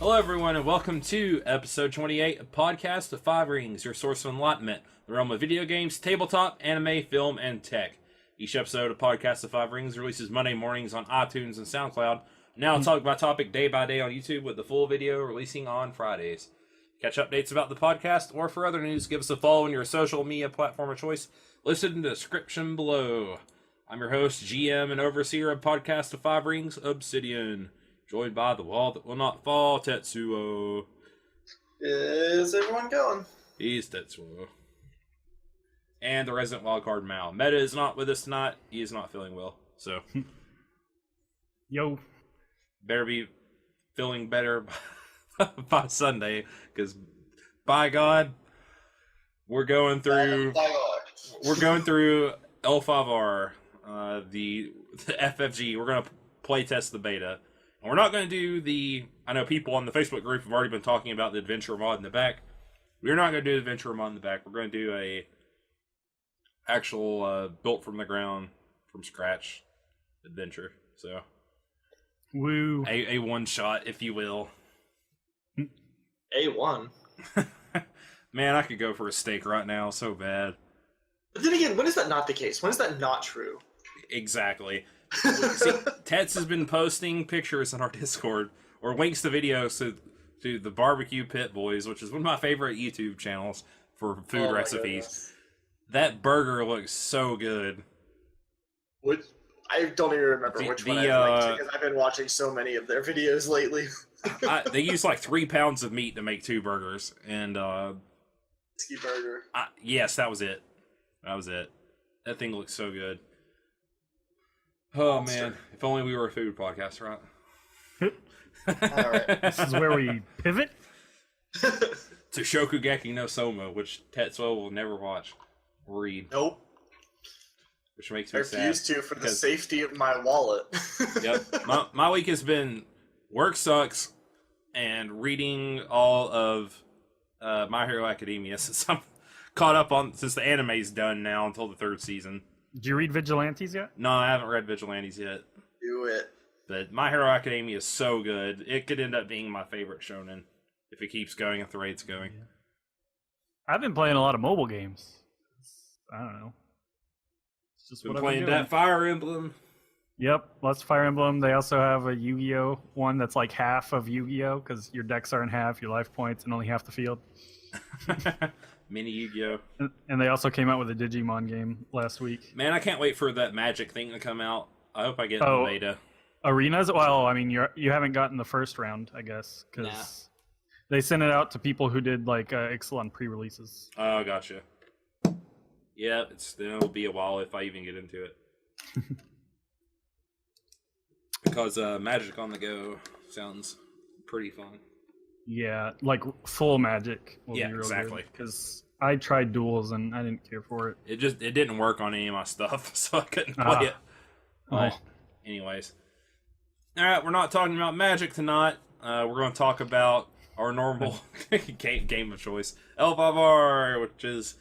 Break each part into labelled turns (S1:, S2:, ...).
S1: Hello, everyone, and welcome to episode 28 of Podcast of Five Rings, your source of enlightenment, the realm of video games, tabletop, anime, film, and tech. Each episode of Podcast of Five Rings releases Monday mornings on iTunes and Soundcloud. Now I'll talk by topic day by day on YouTube with the full video releasing on Fridays. Catch updates about the podcast or for other news, give us a follow on your social media platform of choice listed in the description below. I'm your host, GM, and overseer of Podcast of Five Rings, Obsidian. Joined by the wall that will not fall, Tetsuo.
S2: Is everyone going?
S1: He's Tetsuo. And the resident wildcard Mao. Meta is not with us tonight. He is not feeling well. So,
S3: yo,
S1: better be feeling better by Sunday, because by God, we're going through L5R, the FFG. We're gonna play test the beta. And we're not going to do the... I know people on the Facebook group have already been talking about the adventure mod in the back. We're not going to do the adventure mod in the back. We're going to do a actual built from the ground, from scratch adventure. So,
S3: woo!
S1: A one shot, if you will.
S2: A1.
S1: Man, I could go for a steak right now, so bad.
S2: But then again, when is that not the case? When is that not true?
S1: Exactly. See, Tets has been posting pictures on our Discord, or links to videos to the Barbecue Pit Boys, which is one of my favorite YouTube channels for food recipes. That burger looks so good.
S2: Which I don't even remember which one I linked, because I've been watching so many of their videos lately.
S1: They use like 3 pounds of meat to make 2 burgers, and
S2: Whiskey burger.
S1: Yes, that was it. That was it. That thing looks so good. Oh, monster. Man. If only we were a food podcast, right?
S2: Alright.
S3: This is where we pivot?
S1: To Shokugeki no Soma, which Tetsuo will never watch or read.
S2: Nope.
S1: Which makes me sad.
S2: I refuse to for the safety of my wallet.
S1: Yep. My week has been work sucks and reading all of My Hero Academia since I'm caught up on, since the anime's done now until the 3rd season.
S3: Did you read Vigilantes yet?
S1: No, I haven't read Vigilantes yet.
S2: Do it.
S1: But My Hero Academia is so good. It could end up being my favorite shonen if it keeps going at the rate it's going.
S3: Yeah. I've been playing a lot of mobile games. I don't know. It's just
S1: Been
S3: what
S1: playing
S3: I've been doing.
S1: that Fire Emblem.
S3: Yep, lots of Fire Emblem. They also have a Yu-Gi-Oh! One that's like half of Yu-Gi-Oh! Because your decks are in half, your life points, and only half the field.
S1: Mini Yu-Gi-Oh!
S3: And they also came out with a Digimon game last week.
S1: Man, I can't wait for that Magic thing to come out. I hope I get the beta.
S3: Arenas? Well, I mean, you haven't gotten the first round, I guess, because they sent it out to people who did like Ixalan pre-releases.
S1: Oh, gotcha. Yeah, it'll be a while if I even get into it. Because Magic on the Go sounds pretty fun.
S3: Yeah, like full Magic.
S1: Yeah, exactly.
S3: Because I tried duels and I didn't care for it.
S1: It didn't work on any of my stuff, so I couldn't play it. But anyways, all right, we're not talking about Magic tonight. We're going to talk about our normal game of choice, L5R, which is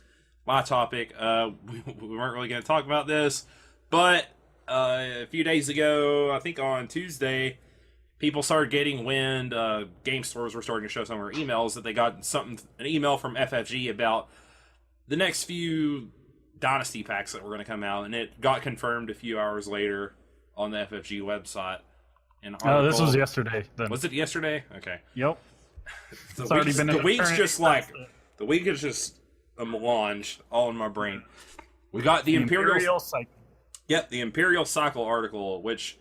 S1: my topic. We weren't really going to talk about this, but a few days ago, I think on Tuesday, people started getting wind. Game stores were starting to show some of our emails that they got an email from FFG about the next few Dynasty Packs that were going to come out, and it got confirmed a few hours later on the FFG website.
S3: Oh, this was yesterday. Then.
S1: Was it yesterday? Okay.
S3: Yep.
S1: The week is just a melange all in my brain. We got the Imperial
S3: Cycle.
S1: Yep, the Imperial Cycle article, which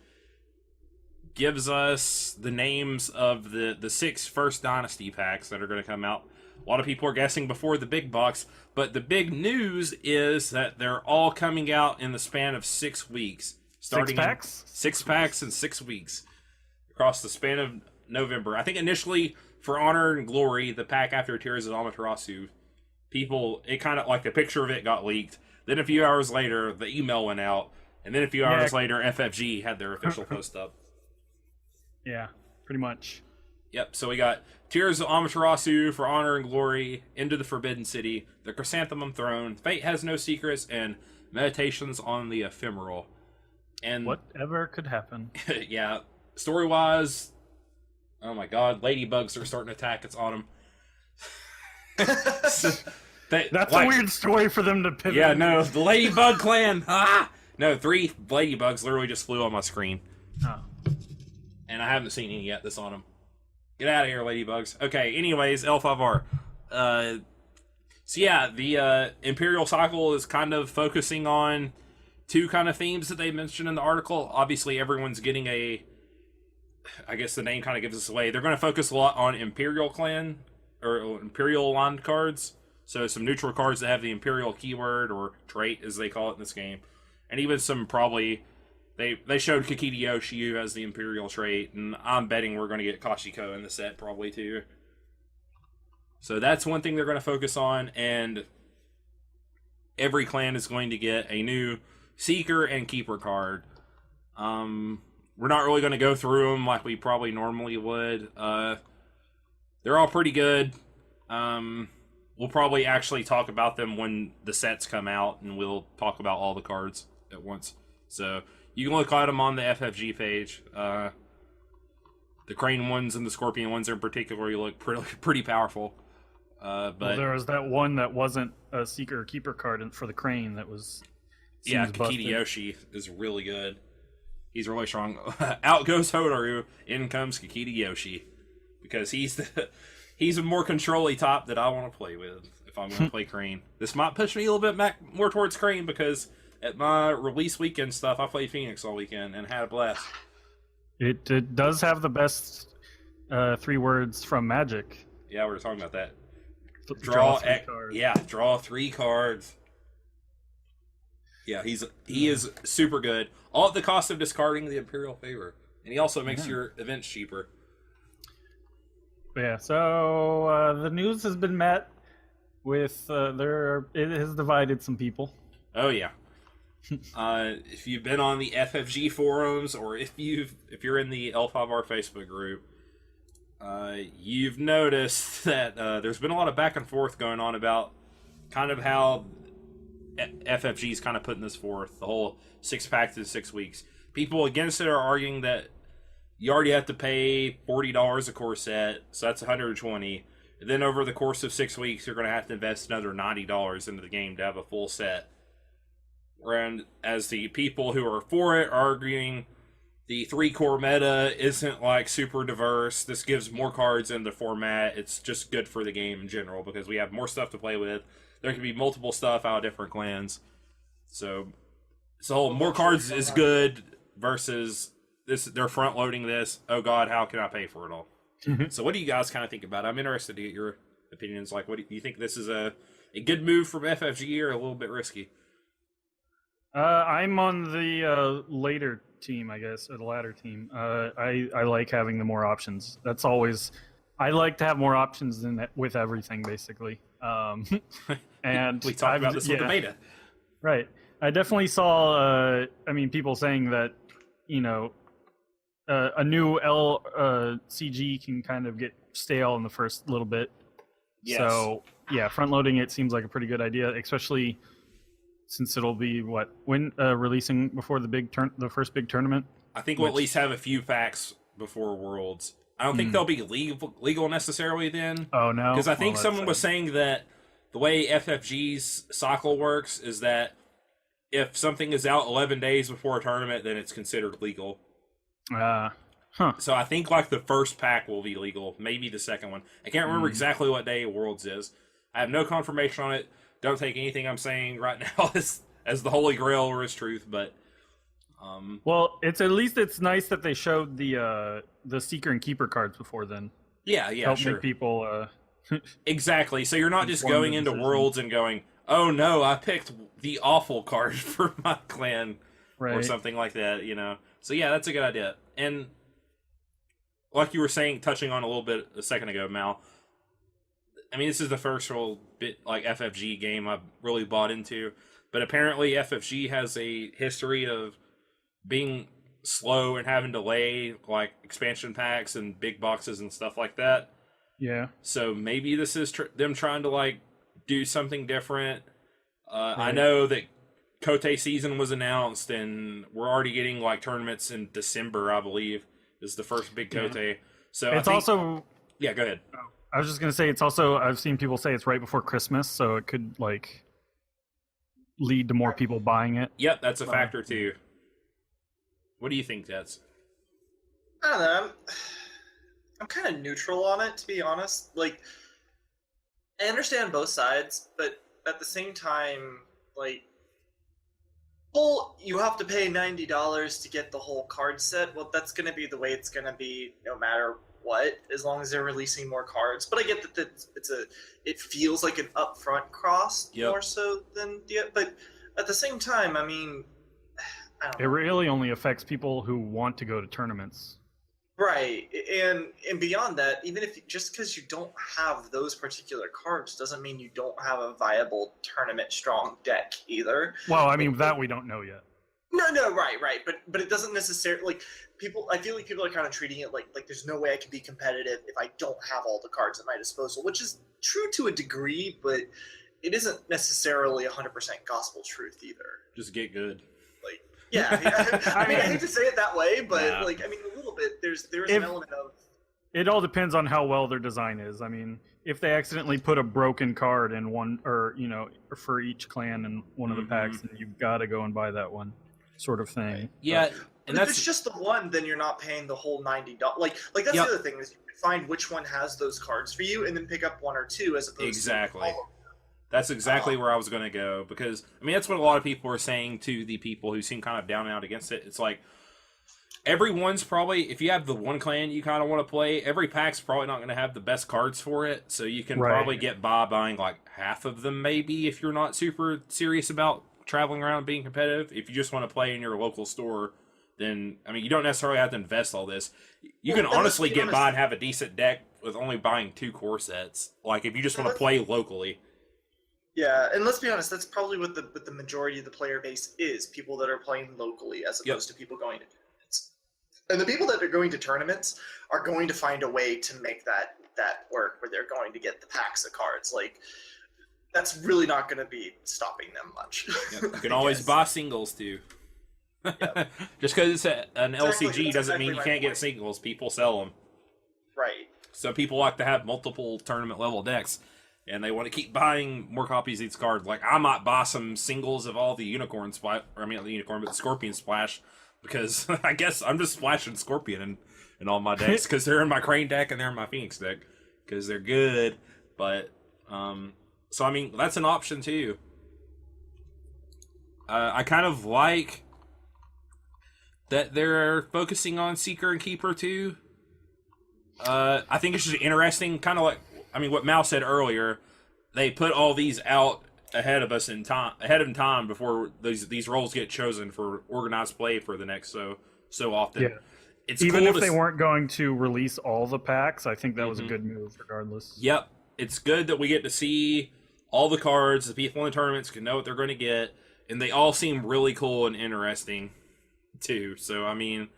S1: gives us the names of the 6 first Dynasty Packs that are going to come out. A lot of people are guessing before the big box, but the big news is that they're all coming out in the span of 6 weeks. Starting
S3: 6 packs?
S1: 6 packs in 6 weeks. Across the span of November. I think initially, for Honor and Glory, the pack after Tears of Amaterasu, it kind of, like the picture of it got leaked. Then a few hours later, the email went out. And then a few hours later, FFG had their official post up.
S3: Yeah, pretty much.
S1: Yep, so we got Tears of Amaterasu for Honor and Glory, Into the Forbidden City, The Chrysanthemum Throne, Fate Has No Secrets, and Meditations on the Ephemeral. And
S3: whatever could happen.
S1: yeah, story-wise, Oh my god, ladybugs are starting to attack its autumn.
S3: That's a weird story for them to pivot.
S1: Yeah, no, the ladybug clan. Ah, no, 3 ladybugs literally just flew on my screen.
S3: Oh.
S1: And I haven't seen any yet this autumn. Get out of here, ladybugs. Okay, anyways, L5R. So yeah, the Imperial Cycle is kind of focusing on 2 kind of themes that they mentioned in the article. Obviously, everyone's getting I guess the name kind of gives us away. They're going to focus a lot on Imperial Clan, or Imperial aligned cards. So some neutral cards that have the Imperial keyword, or trait, as they call it in this game. And even some probably... They showed Kakiti Yoshiu as the Imperial trait, and I'm betting we're going to get Kashiko in the set probably too. So that's one thing they're going to focus on, and every clan is going to get a new Seeker and Keeper card. We're not really going to go through them like we probably normally would. They're all pretty good. We'll probably actually talk about them when the sets come out, and we'll talk about all the cards at once. So you can look at them on the FFG page. The Crane ones and the Scorpion ones in particular look pretty powerful. But
S3: there was that one that wasn't a Seeker or Keeper card for the Crane that was...
S1: Yeah, Kakiti Yoshi is really good. He's really strong. Out goes Hotaru, in comes Kakiti Yoshi. Because he's a more control-y top that I want to play with if I'm going to play Crane. This might push me a little bit back more towards Crane because at my release weekend stuff, I played Phoenix all weekend and had a blast.
S3: It does have the best 3 words from Magic.
S1: Yeah, we were talking about that.
S3: Draw 3 cards.
S1: Yeah, draw 3 cards. Yeah, he is super good. All at the cost of discarding the Imperial Favor. And he also makes your events cheaper.
S3: Yeah, so the news has been met with it has divided some people.
S1: Oh yeah. If you've been on the FFG forums, or if you're in the L5R Facebook group, you've noticed that there's been a lot of back and forth going on about kind of how FFG's kind of putting this forth, the whole 6-pack to 6 weeks. People against it are arguing that you already have to pay $40 a core set, so that's $120. And then over the course of 6 weeks, you're going to have to invest another $90 into the game to have a full set. And as the people who are for it are arguing, the 3-core meta isn't like super diverse. This gives more cards in the format. It's just good for the game in general because we have more stuff to play with. There can be multiple stuff out of different clans. So more cards is good versus this. They're front loading this. Oh God, how can I pay for it all? So what do you guys kind of think about it? I'm interested to get your opinions. Like, what do you think? This is a good move from FFG or a little bit risky?
S3: I'm on the later team, I guess, or the latter team. I like having the more options. That's always... I like to have more options than with everything, basically. And
S1: we talked about this with the beta.
S3: Right. I definitely saw, people saying that, a new LCG can kind of get stale in the first little bit.
S1: Yes.
S3: So, yeah, front-loading it seems like a pretty good idea, especially since it'll be, releasing before the first big tournament?
S1: I think we'll at least have a few packs before Worlds. I don't think they'll be legal necessarily then.
S3: Oh, no?
S1: Because I think someone was saying that the way FFG's cycle works is that if something is out 11 days before a tournament, then it's considered legal. So I think like the first pack will be legal, maybe the second one. I can't remember exactly what day Worlds is. I have no confirmation on it. Don't take anything I'm saying right now as the holy grail or as truth, but...
S3: Well, it's nice that they showed the Seeker and Keeper cards before then.
S1: Yeah,
S3: Help
S1: sure.
S3: make people...
S1: Exactly, so you're not just going into Worlds and going, oh no, I picked the awful card for my clan, or something like that, So yeah, that's a good idea. And like you were saying, touching on a little bit a second ago, Mal, I mean, this is the first real bit like FFG game I've really bought into, but apparently FFG has a history of being slow and having to delay like expansion packs and big boxes and stuff like that.
S3: Yeah.
S1: So maybe this is them trying to like do something different. I know that Kote season was announced, and we're already getting like tournaments in December, I believe, is the first big Kote. So
S3: it's also.
S1: Yeah, go ahead.
S3: I was just gonna say it's also. I've seen people say it's right before Christmas, so it could like lead to more people buying it.
S1: Yep, that's a factor too. What do you think, Jets?
S2: I don't know. I'm kind of neutral on it, to be honest. Like, I understand both sides, but at the same time, like, well, you have to pay $90 to get the whole card set. Well, that's going to be the way it's going to be no matter what, as long as they're releasing more cards. But I get that it feels like an upfront cost more so than but at the same time, I mean, I don't know.
S3: It really only affects people who want to go to tournaments.
S2: Right, and beyond that, even if just because you don't have those particular cards doesn't mean you don't have a viable tournament strong deck either.
S3: Well, I mean that we don't know yet.
S2: No, right, but it doesn't necessarily like people. I feel like people are kind of treating it like there's no way I can be competitive if I don't have all the cards at my disposal, which is true to a degree, but it isn't necessarily 100% gospel truth either.
S1: Just get good.
S2: Yeah, I mean, I hate to say it that way, but a little bit. There's an element of.
S3: It all depends on how well their design is. I mean, if they accidentally put a broken card in one, or for each clan in one of the packs, then you've got to go and buy that one, sort of thing. Right.
S1: Yeah,
S2: and if it's just the one, then you're not paying the whole $90. Like that's the other thing is you can find which one has those cards for you, and then pick up one or two as opposed to all of them.
S1: That's exactly where I was going to go, because, I mean, that's what a lot of people are saying to the people who seem kind of down and out against it. It's like, everyone's probably, if you have the one clan you kind of want to play, every pack's probably not going to have the best cards for it, so you can probably get by buying like half of them maybe if you're not super serious about traveling around and being competitive. If you just want to play in your local store, then, I mean, you don't necessarily have to invest all this. You can honestly get by and have a decent deck with only buying 2 core sets, like if you just want to play locally.
S2: Yeah, and let's be honest, that's probably what the majority of the player base is, people that are playing locally as opposed to people going to tournaments. And the people that are going to tournaments are going to find a way to make that work, where they're going to get the packs of cards. Like, that's really not going to be stopping them much.
S1: You can always buy singles, too. Just because it's an LCG doesn't mean you can't get singles. People sell them.
S2: Right.
S1: So people like to have multiple tournament-level decks. And they want to keep buying more copies of each card. Like, I might buy some singles of all the Unicorn Splash, or I mean not the Unicorn, but the Scorpion Splash, because I guess I'm just splashing Scorpion in all my decks, because they're in my Crane deck and they're in my Phoenix deck, because they're good. But, so I mean, that's an option too. I kind of like that they're focusing on Seeker and Keeper too. I think it's just interesting, kind of like, I mean, what Mal said earlier, they put all these out ahead of time before these roles get chosen for organized play for the next so often. Yeah. It's
S3: even if they weren't going to release all the packs, I think that was a good move regardless.
S1: Yep. It's good that we get to see all the cards, the people in the tournaments can know what they're going to get, and they all seem really cool and interesting too. So, I mean,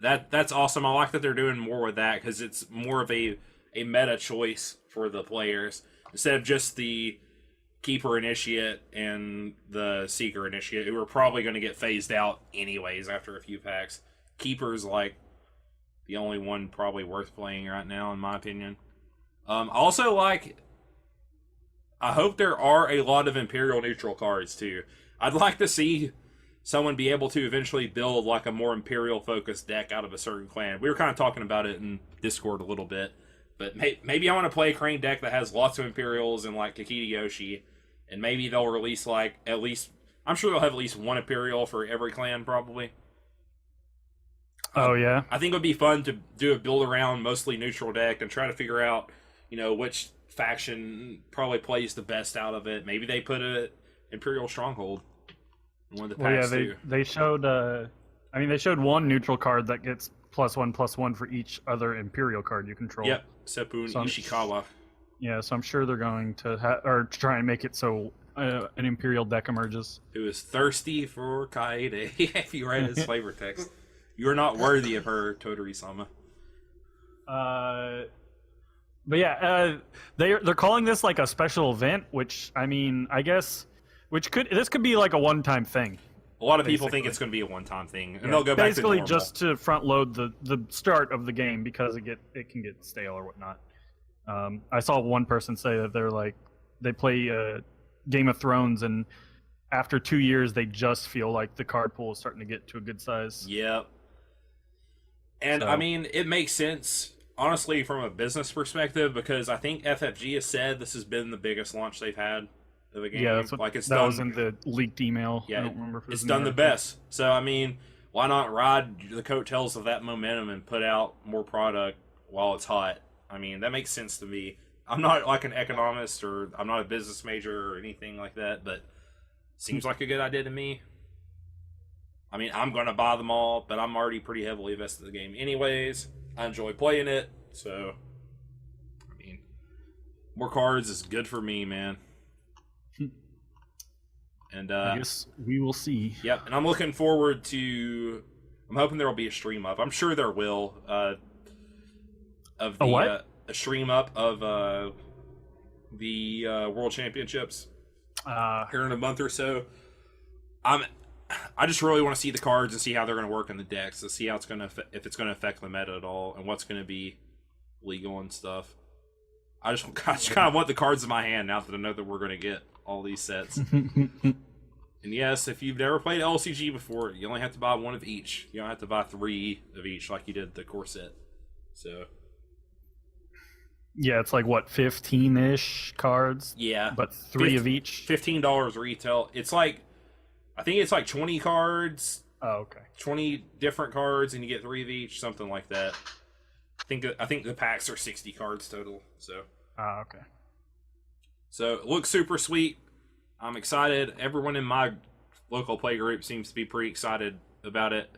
S1: That's awesome. I like that they're doing more with that, because it's more of a meta choice for the players instead of just the Keeper Initiate and the Seeker Initiate, who are probably going to get phased out anyways after a few packs. Keeper's like the only one probably worth playing right now, in my opinion. Also, like, I hope there are a lot of Imperial neutral cards too. I'd like to see someone be able to eventually build like a more Imperial-focused deck out of a certain clan. We were kind of talking about it in Discord a little bit, but maybe I want to play a Crane deck that has lots of Imperials and like Kakita Yoshi, and maybe they'll release like at least, I'm sure they'll have at least one Imperial for every clan probably.
S3: Oh yeah.
S1: I think it would be fun to do a build around mostly neutral deck and try to figure out, which faction probably plays the best out of it. Maybe they put a Imperial Stronghold. One of the packs
S3: they showed. They showed one neutral card that gets +1/+1 for each other Imperial card you control.
S1: Yep, Sepun Ishikawa.
S3: So I'm sure they're going to try and make it so an Imperial deck emerges.
S1: Who is thirsty for Kaede? If you write his flavor text, you are not worthy of her, Tottori-sama.
S3: But yeah, they're calling this like a special event, which I mean, I guess. This could be like a one-time thing.
S1: A lot of people think it's going to be a one-time thing, and they'll go back to
S3: basically
S1: normal.
S3: just to front load the start of the game because it can get stale or whatnot. I saw one person say that they play Game of Thrones, and after 2 years they just feel like the card pool is starting to get to a good size.
S1: Yep. And I mean, it makes sense, honestly, from a business perspective, because I think FFG has said this has been the biggest launch they've had of a game.
S3: Yeah, that's what, that was in the leaked email.
S1: Yeah,
S3: I don't remember if it was
S1: it's
S3: in
S1: done the
S3: article.
S1: best. So, I mean, why not ride the coattails of that momentum and put out more product while it's hot? I mean, that makes sense to me. I'm not like an economist, or I'm not a business major or anything like that, but seems like a good idea to me. I mean, I'm going to buy them all, but I'm already pretty heavily invested in the game anyways. I enjoy playing it, so, I mean, more cards is good for me, man. And
S3: I guess we will see.
S1: Yep, and I'm looking forward to. I'm hoping there will be a stream up. I'm sure there will. Of the a stream up of the World Championships here in a month or so. I just really want to see the cards and see how they're going to work in the decks, to see how it's going to if it's going to affect the meta at all, and what's going to be legal and stuff. I just kind of want the cards in my hand now that I know that we're going to get all these sets. And yes, if you've never played LCG before, you only have to buy one of each. You don't have to buy 3 of each like you did the core set. So
S3: yeah, it's like what, 15-ish cards?
S1: Yeah,
S3: but 3 of each.
S1: $15 retail. It's like, I think it's like 20 cards.
S3: Oh, okay.
S1: 20 different cards, and you get 3 of each, something like that. I think the packs are 60 cards total. So.
S3: Okay. So
S1: it looks super sweet. I'm excited. Everyone in my local play group seems to be pretty excited about it.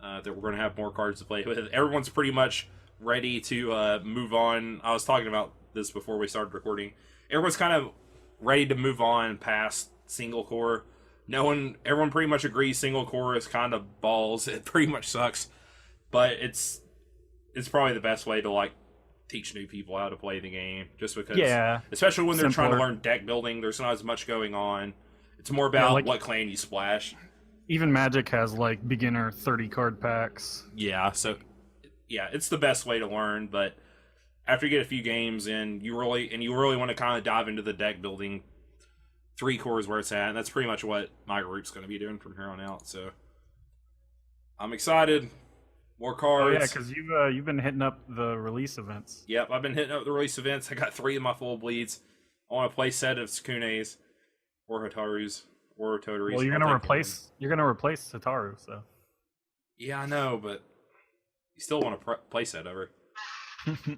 S1: That we're going to have more cards to play with. Everyone's pretty much ready to move on. I was talking about this before we started recording. Everyone's kind of ready to move on past single core. Everyone pretty much agrees single core is kind of balls. It pretty much sucks, but it's probably the best way to like teach new people how to play the game, just because, especially when they're trying to learn deck building, there's not as much going on. It's more about what clan you splash.
S3: Even Magic has like beginner 30 card packs.
S1: Yeah, so it's the best way to learn, but after you get a few games in, you really want to kind of dive into the deck building, 3 cores where it's at, and that's pretty much what my group's going to be doing from here on out. So I'm excited. More cards.
S3: Oh yeah, because you've been hitting up the release events.
S1: Yep, I've been hitting up the release events. I got 3 of my full bleeds. I want to play set of Tsukunes or Hotarus or Totaris.
S3: Well, you're gonna replace Hataru, so.
S1: Yeah, I know, but you still want to play set over. You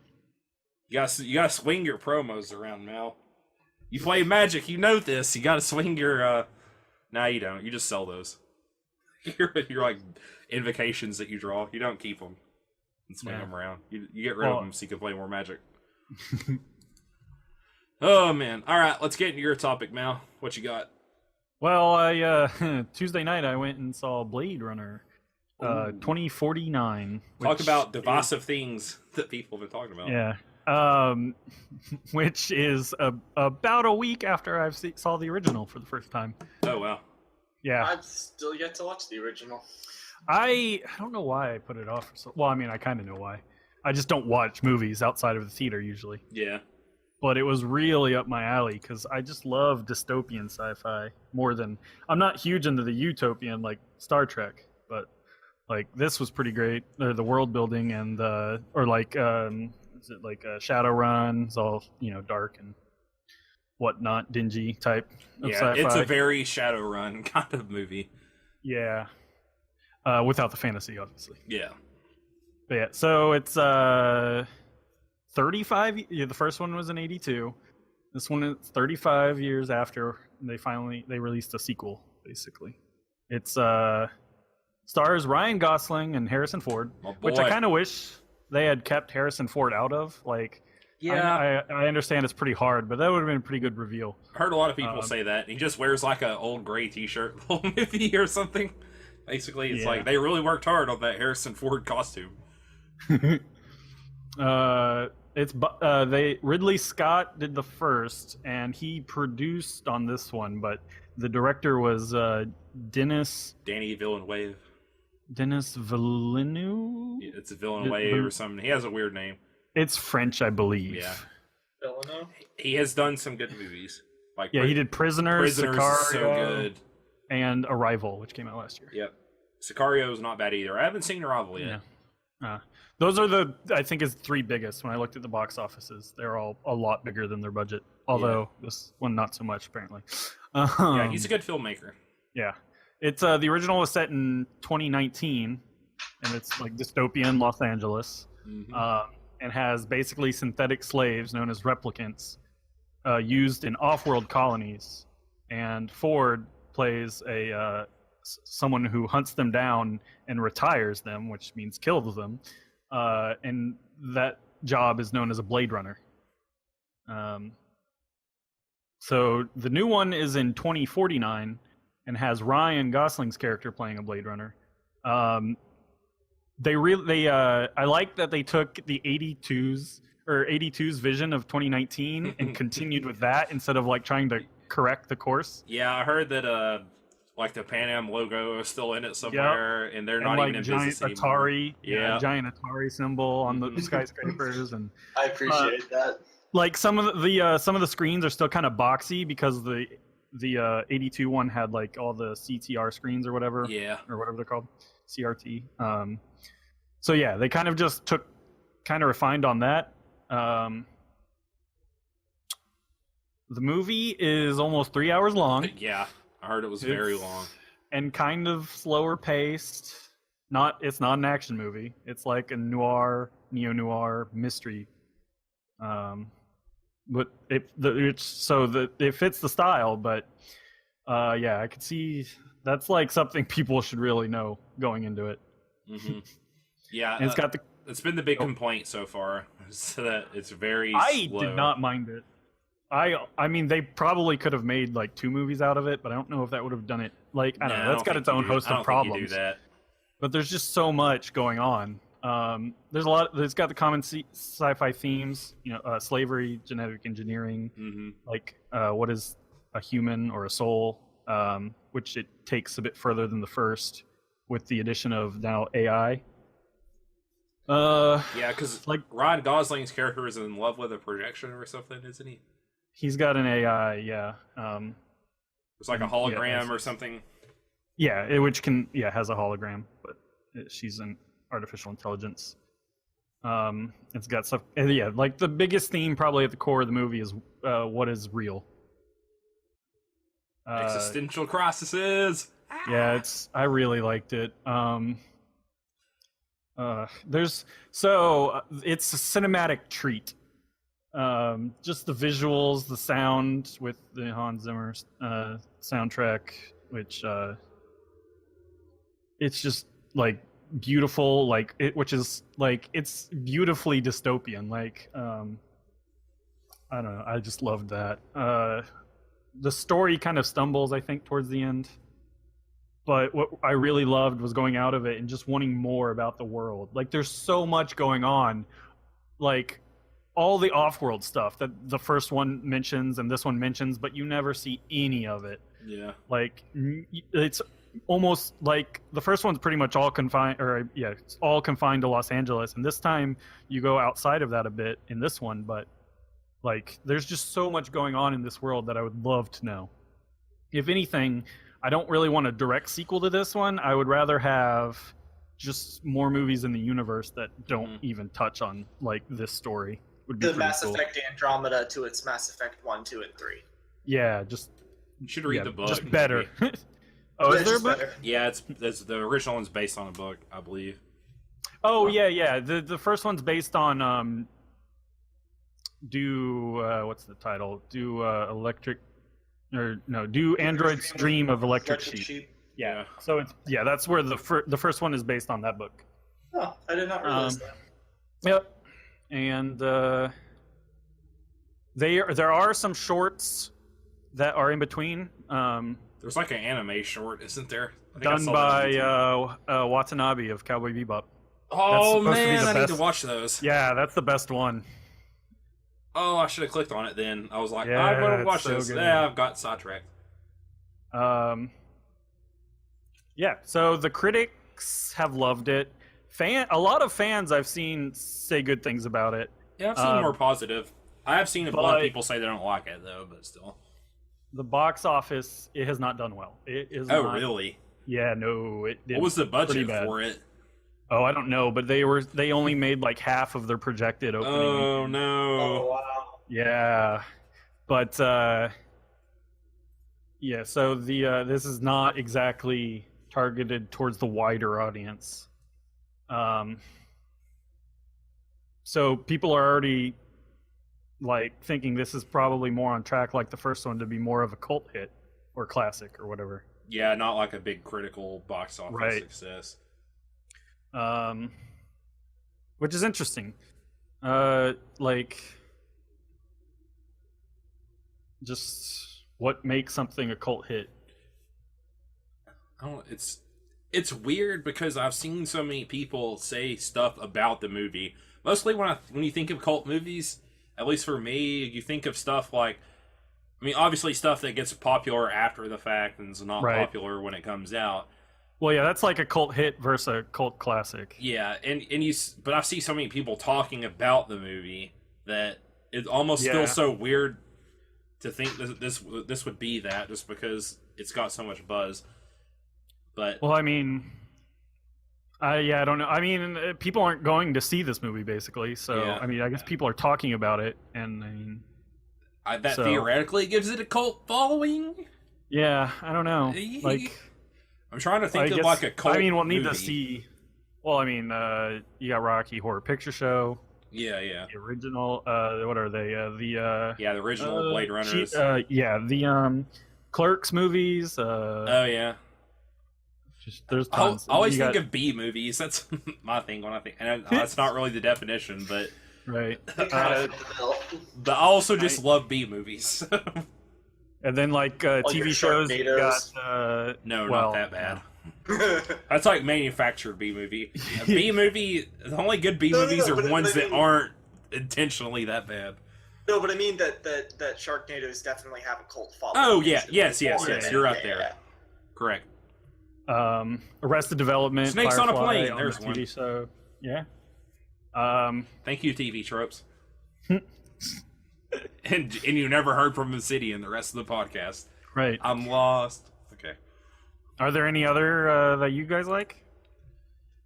S1: gotta swing your promos around, Mel. You play Magic, you know this. You gotta swing your. Nah, you don't. You just sell those. You're like invocations that you draw. You don't keep them and swing them around. You get rid of them so you can play more Magic. Oh man! All right, let's get into your topic, Mal. What you got?
S3: Well, I Tuesday night I went and saw Blade Runner 2049.
S1: Talk about divisive things that people have been talking about.
S3: Yeah. Which is about a week after I saw the original for the first time.
S1: Oh wow.
S3: Yeah.
S2: I've still yet to watch the original.
S3: I don't know why I put it off. Well, I mean, I kind of know why. I just don't watch movies outside of the theater usually.
S1: Yeah.
S3: But it was really up my alley because I just love dystopian sci-fi more than... I'm not huge into the utopian like Star Trek, but like this was pretty great. The world building and or like is it like Shadowrun? It's all dark and whatnot, dingy type of sci-fi.
S1: It's a very Shadowrun kind of movie.
S3: Yeah, without the fantasy, obviously.
S1: Yeah.
S3: But yeah, so it's 35. The first one was in 82. This one is 35 years after they released a sequel. Basically, it's stars Ryan Gosling and Harrison Ford, which I kind of wish they had kept Harrison Ford out of. Like, yeah, I understand it's pretty hard, but that would have been a pretty good reveal.
S1: I heard a lot of people say that he just wears like an old gray T-shirt the whole movie or something. Basically, it's like they really worked hard on that Harrison Ford costume. Ridley Scott did the first, and he produced on this one, but the director was Danny Villeneuve.
S3: Denis Villeneuve.
S1: Yeah, it's a Villeneuve or something. He has a weird name.
S3: It's French, I believe.
S1: Yeah.
S2: Villeneuve?
S1: He has done some good movies. Like
S3: he did Prisoners,
S1: Prisoners
S3: Sicario,
S1: is so good.
S3: And Arrival, which came out last year.
S1: Yep. Sicario is not bad either. I haven't seen Arrival yet.
S3: Yeah. Those are I think, is 3 biggest. When I looked at the box offices, they're all a lot bigger than their budget. Although this one, not so much, apparently.
S1: Yeah, he's a good filmmaker.
S3: Yeah. It's the original was set in 2019, and it's like dystopian Los Angeles, and has basically synthetic slaves known as replicants used in off-world colonies. And Ford plays someone who hunts them down and retires them, which means kills them. And that job is known as a Blade Runner. So the new one is in 2049 and has Ryan Gosling's character playing a Blade Runner. I like that they took the 82's vision of 2019 and continued with that instead of like trying to correct the course.
S1: Yeah, I heard that like the Pan Am logo is still in it somewhere, and they're not even in business anymore.
S3: Atari, giant Atari symbol on the skyscrapers, and
S2: I appreciate that.
S3: Like some of the screens are still kind of boxy because the 82 one had like all the CTR screens or whatever, or whatever they're called, CRT. So yeah, they kind of just refined on that. The movie is almost 3 hours long.
S1: Yeah, I heard it was very long
S3: and kind of slower paced. It's not an action movie. It's like a neo-noir mystery. But it fits the style. But I could see that's like something people should really know going into it.
S1: Mm-hmm. Yeah,
S3: and
S1: it's been the big complaint so far, so that it's very.
S3: I
S1: slow.
S3: did not mind it. I mean, they probably could have made like 2 movies out of it, but I don't know if that would have done it. Like, I don't know. That's got its own host of problems.
S1: Do that.
S3: But there's just so much going on. There's a lot. It's got the common sci-fi themes. Slavery, genetic engineering, like what is a human or a soul, which it takes a bit further than the first, with the addition of now AI.
S1: Because like Ryan Gosling's character is in love with a projection or something, isn't he?
S3: He's got an AI,
S1: It's like a hologram or something.
S3: Yeah, which has a hologram, but she's an artificial intelligence. It's got stuff. Like the biggest theme probably at the core of the movie is what is real.
S1: Existential crises.
S3: Yeah, I really liked it. It's a cinematic treat. Just the visuals, the sound with the Hans Zimmer soundtrack, which it's just like beautiful, like which is like it's beautifully dystopian. Like I don't know, I just loved that. The story kind of stumbles, I think, towards the end. But what I really loved was going out of it and just wanting more about the world. Like, there's so much going on. Like, all the off-world stuff that the first one mentions and this one mentions, but you never see any of it.
S1: Yeah.
S3: Like, it's almost like the first one's pretty much all confined, it's all confined to Los Angeles. And this time you go outside of that a bit in this one, but, like, there's just so much going on in this world that I would love to know. If anything, I don't really want a direct sequel to this one. I would rather have just more movies in the universe that don't even touch on like this story. Would be
S2: the Mass
S3: cool.
S2: Effect Andromeda to its Mass Effect 1, 2, and 3.
S3: Yeah, just
S1: you should read the book.
S3: Just better. Oh, is there a book?
S1: Better. Yeah, it's the original one's based on a book, I believe.
S3: Oh yeah. The first one's based on what's the title? Do Androids Dream of Electric Sheep. Yeah. So that's where the first one is based on that book.
S2: Oh, I did not realize that.
S3: Yep. And there are some shorts that are in between.
S1: There's like an anime short, isn't there?
S3: Done by Watanabe of Cowboy Bebop.
S1: Oh man, I need to watch those.
S3: Yeah, that's the best one.
S1: Oh, I should have clicked on it then. I was like, I'm going to watch this. Good. Yeah, I've got sidetracked.
S3: Yeah, so the critics have loved it. A lot of fans I've seen say good things about it.
S1: Yeah, I've seen more positive. I have seen a lot of people say they don't like it though, but still.
S3: The box office, it has not done well. It is.
S1: Oh,
S3: not,
S1: really?
S3: Yeah, no.
S1: What was the budget for it?
S3: Oh, I don't know, but they only made like half of their projected opening.
S1: Oh no!
S2: Oh wow!
S3: Yeah, but yeah. So this is not exactly targeted towards the wider audience. So people are already like thinking this is probably more on track, like the first one, to be more of a cult hit or classic or whatever.
S1: Yeah, not like a big critical box office success.
S3: Which is interesting. Like, just what makes something a cult hit?
S1: I don't. It's weird because I've seen so many people say stuff about the movie. Mostly when you think of cult movies, at least for me, you think of stuff like, I mean, obviously stuff that gets popular after the fact and is not popular when it comes out.
S3: Well, yeah, that's like a cult hit versus a cult classic.
S1: Yeah, but I see so many people talking about the movie that it almost feels so weird to think this would be that, just because it's got so much buzz. But
S3: well, I mean, I don't know. I mean, people aren't going to see this movie basically, so I mean, I guess people are talking about it, and I mean,
S1: that theoretically gives it a cult following.
S3: Yeah, I don't know. Like,
S1: I'm trying to think of like a cult.
S3: I mean, we'll need
S1: movie.
S3: to see. Well, I mean, you got Rocky Horror Picture Show.
S1: Yeah.
S3: The original. What are they?
S1: The original Blade Runners.
S3: The Clerks movies.
S1: Oh yeah.
S3: There's tons.
S1: I always think of B movies. That's my thing when I think, and that's not really the definition, but
S3: right.
S2: But
S1: I also just love B movies.
S3: And then like TV shows. You got,
S1: not that bad. That's like manufactured B movie. A B movie. The only good B movies are ones that aren't intentionally that bad.
S2: No, but I mean that Sharknadoes definitely have a cult following.
S1: Oh yeah, yes. You're right there. Yeah. Correct.
S3: Arrested Development.
S1: Snakes
S3: Firefly,
S1: on a Plane. There's
S3: TV
S1: one.
S3: show. Yeah.
S1: Thank you, TV tropes. and you never heard from the city in the rest of the podcast.
S3: Right.
S1: I'm lost. Okay.
S3: Are there any other that you guys like?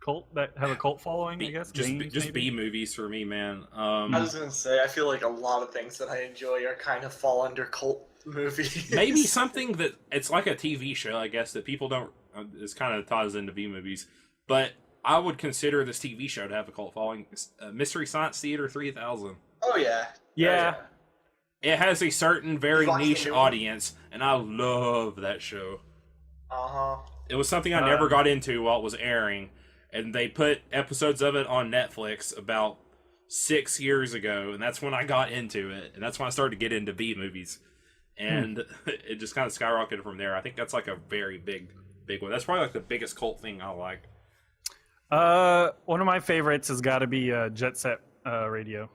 S3: Cult that have a cult following? I guess
S1: just B movies for me, man.
S2: I was gonna say, I feel like a lot of things that I enjoy are kind of fall under cult movies.
S1: Maybe something that it's like a TV show, I guess, that people don't. This kind of ties into B movies, but I would consider this TV show to have a cult following. Mystery Science Theater 3000.
S2: Oh yeah.
S3: Yeah.
S1: It has a certain very niche audience, and I love that show. It was something I never got into while it was airing, and they put episodes of it on Netflix about 6 years ago, and that's when I got into it, and that's when I started to get into B movies, and it just kind of skyrocketed from there. I think that's like a very big one. That's probably like the biggest cult thing I like.
S3: One of my favorites has got to be Jet Set Radio,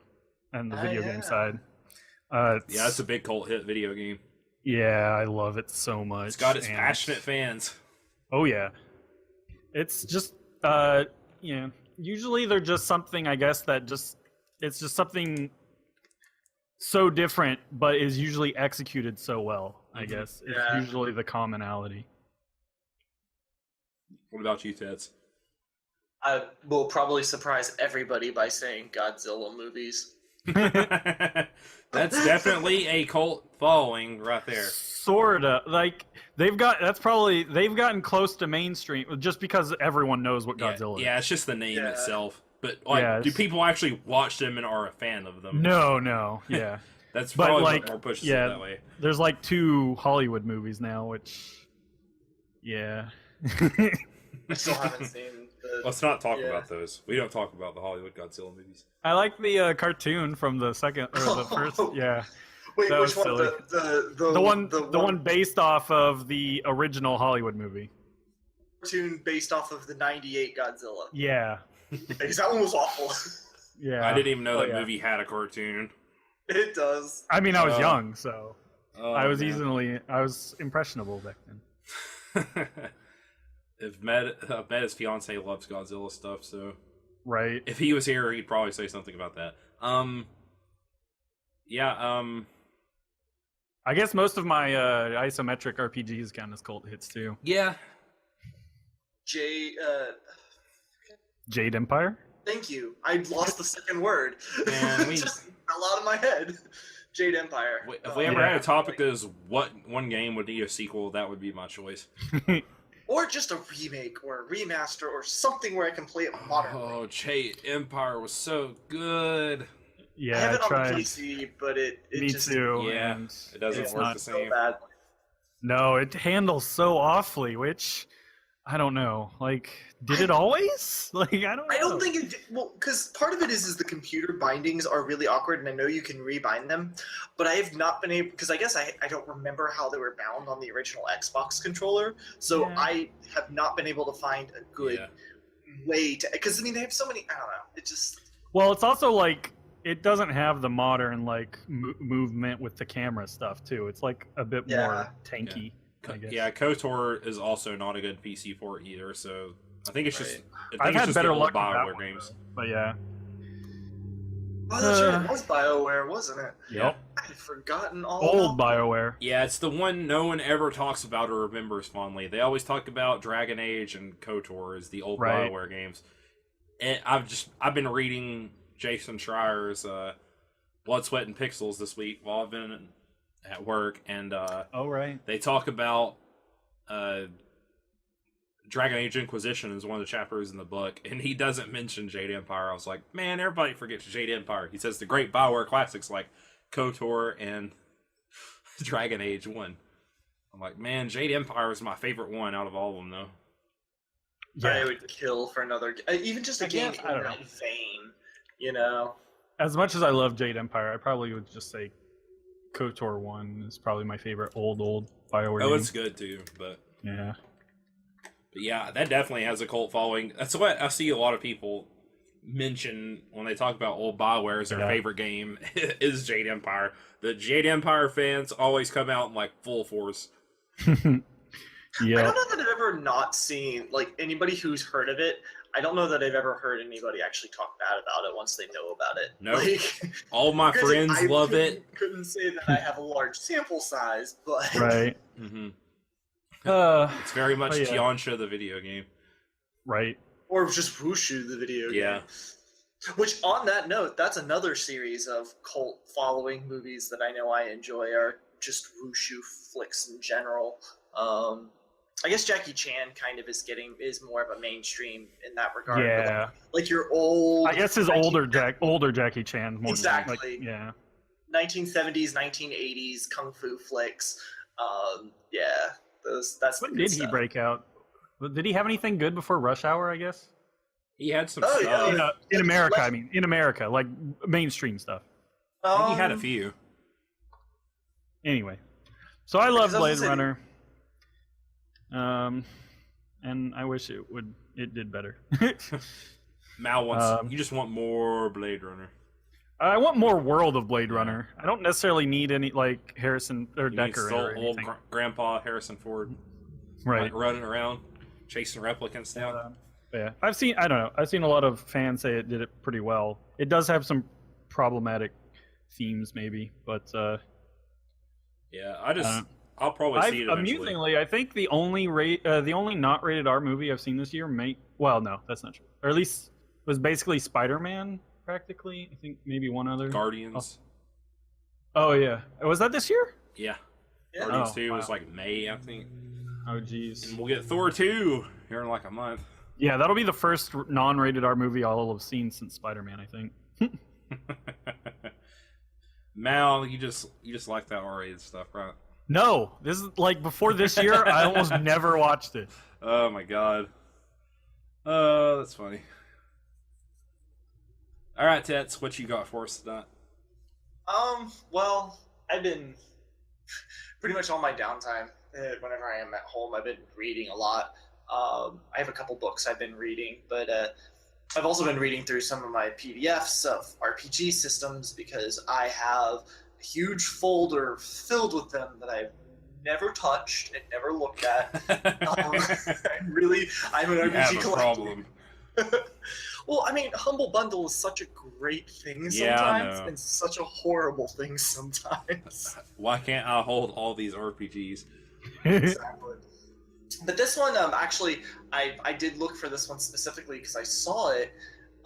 S3: and the video game side.
S1: It's a big cult hit video game.
S3: Yeah, I love it so much.
S1: It's got its passionate fans.
S3: Oh yeah, it's just usually they're just something, I guess, it's just something so different, but is usually executed so well. I guess it's usually the commonality.
S1: What about you, Teds?
S2: I will probably surprise everybody by saying Godzilla movies.
S1: That's definitely a cult following right there.
S3: Sorta. Like they've gotten close to mainstream just because everyone knows what Godzilla is.
S1: Yeah, it's just the name itself. But like, do people actually watch them and are a fan of them?
S3: No. Yeah.
S1: That's probably what more pushes it that way.
S3: There's like 2 Hollywood movies now, which
S2: I still haven't seen.
S1: Let's not talk about those. We don't talk about the Hollywood Godzilla movies.
S3: I like the cartoon from the second or the first. Yeah.
S2: Wait, which one?
S3: The one based off of the original Hollywood movie.
S2: Cartoon based off of the '98 Godzilla.
S3: Yeah.
S2: Because that one was awful.
S3: Yeah.
S1: I didn't even know that movie had a cartoon.
S2: It does.
S3: I mean, I was young, so I was impressionable back then.
S1: I've met his fiance loves Godzilla stuff, so
S3: Right.
S1: if he was here, he'd probably say something about that.
S3: I guess most of my isometric RPGs count as cult hits too.
S1: Yeah.
S3: Jade Empire.
S2: Thank you. I lost the second word.
S1: Man, we
S2: just fell out of my head. Jade Empire.
S1: If we ever had a topic that is what one game would need a sequel, that would be my choice.
S2: Or just a remake or a remaster or something where I can play it modernly.
S1: Oh, Jade Empire was so good.
S3: Yeah,
S2: I have it on
S3: tried.
S2: the PC, but it
S3: Me
S2: just
S3: too.
S1: Yeah,
S3: and
S1: it doesn't
S3: it's
S1: work
S3: not
S1: the
S2: so
S1: same.
S2: bad.
S3: No, it handles so awfully, which I don't know. Like, did it always? Like, I don't know.
S2: I don't think it. Well, because part of it is the computer bindings are really awkward, and I know you can rebind them, but I have not been able. Because I guess I don't remember how they were bound on the original Xbox controller, so
S3: Yeah.
S2: I have not been able to find a good
S1: Yeah.
S2: way to. Because I mean, they have so many. I don't know. It just.
S3: Well, it's also like it doesn't have the modern like movement with the camera stuff too. It's like a bit
S2: Yeah.
S3: more tanky. I guess.
S1: Yeah, KOTOR is also not a good PC port either, so I think it's just.
S2: Right.
S1: I think
S3: I've
S1: it's
S3: had
S1: just
S3: better
S1: the old
S3: luck with that
S1: BioWare
S3: one,
S1: games.
S3: But yeah.
S2: Oh, that's right. It was BioWare, wasn't it?
S3: Yep.
S2: I had forgotten all.
S3: Old
S2: about
S3: BioWare.
S1: Yeah, it's the one no one ever talks about or remembers fondly. They always talk about Dragon Age and KOTOR as the old
S3: Right.
S1: BioWare games. And I've been reading Jason Schreier's Blood, Sweat, and Pixels this week while I've been at work, and
S3: Oh right.
S1: they talk about Dragon Age Inquisition is one of the chapters in the book, and he doesn't mention Jade Empire. I was like, man, everybody forgets Jade Empire. He says the great BioWare classics like KOTOR and Dragon Age 1. I'm like, man, Jade Empire is my favorite one out of all of them, though.
S2: I would kill for another. Even just a game
S3: I don't
S2: in
S3: know.
S2: that vein, you know.
S3: As much as I love Jade Empire, I probably would just say KOTOR 1 is probably my favorite old BioWare
S1: Oh,
S3: game.
S1: it's good too, but
S3: Yeah.
S1: yeah, that definitely has a cult following. That's what I see a lot of people mention when they talk about old BioWare as their favorite game is Jade Empire. The Jade Empire fans always come out in like full force.
S2: I
S3: Yeah.
S2: don't know that I've ever not seen like anybody who's heard of it. I don't know that I've ever heard anybody actually talk bad about it once they know about it.
S1: No.
S2: Like,
S1: All my
S2: granted,
S1: friends
S2: I
S1: love it.
S2: Couldn't say that I have a large sample size, but
S3: Right.
S1: Mm-hmm.
S3: It's
S1: It's very much
S3: yeah.
S1: Tiansha, the video game.
S3: Right.
S2: or just Wushu, the video game.
S1: Yeah.
S2: Which, on that note, that's another series of cult following movies that I know I enjoy are just Wushu flicks in general. I guess Jackie Chan kind of is more of a mainstream in that regard.
S3: Yeah.
S2: Like your old.
S3: I guess his older Jackie Chan more
S2: Exactly.
S3: Like, yeah.
S2: 1970s, 1980s kung fu flicks. Yeah, that's.
S3: When
S2: the good
S3: did he
S2: stuff.
S3: break out? Did he have anything good before Rush Hour, I guess?
S1: He had some
S2: Oh,
S1: stuff.
S2: yeah.
S3: In America, I mean. In America, like mainstream stuff.
S1: I think he had a few.
S3: Anyway. So I love
S2: Because I was
S3: Blade
S2: gonna say-
S3: Runner. And I wish it did better.
S1: Mal wants. You just want more Blade Runner.
S3: I want more World of Blade Runner. I don't necessarily need any like Harrison or
S1: You need
S3: Decker
S1: still
S3: or
S1: old
S3: anything.
S1: Grandpa Harrison Ford,
S3: Right.
S1: like, running around, chasing replicants down.
S3: Yeah. I've seen a lot of fans say it did it pretty well. It does have some problematic themes maybe, but
S1: Yeah, I'll probably see it eventually.
S3: amusingly, I think the only not rated R movie I've seen this year well, no, that's not true. Or at least was basically Spider-Man practically. I think maybe one other.
S1: Guardians.
S3: Oh yeah. Was that this year?
S1: Yeah.
S2: Yeah.
S1: Guardians
S3: Oh,
S1: 2 was
S3: wow.
S1: like May, I think.
S3: Oh geez.
S1: And we'll get Thor 2 here in like a month.
S3: Yeah, that'll be the first non-rated R movie I'll have seen since Spider-Man, I think.
S1: Mal, you just like that R-rated stuff, right?
S3: No, this is like before this year. I almost never watched it.
S1: Oh my god. Oh, that's funny. All right, Tets, what you got for us tonight?
S2: Well, I've been pretty much all my downtime. Whenever I am at home, I've been reading a lot. I have a couple books I've been reading, but I've also been reading through some of my PDFs of RPG systems because I have a huge folder filled with them that I've never touched and never looked at. I'm an
S1: You
S2: RPG
S1: have a
S2: collector.
S1: problem.
S2: Well, I mean, Humble Bundle is such a great thing
S1: Yeah, I
S2: sometimes,
S1: know.
S2: and such a horrible thing sometimes.
S1: Why can't I hold all these RPGs?
S2: Exactly. But this one, actually, I did look for this one specifically because I saw it.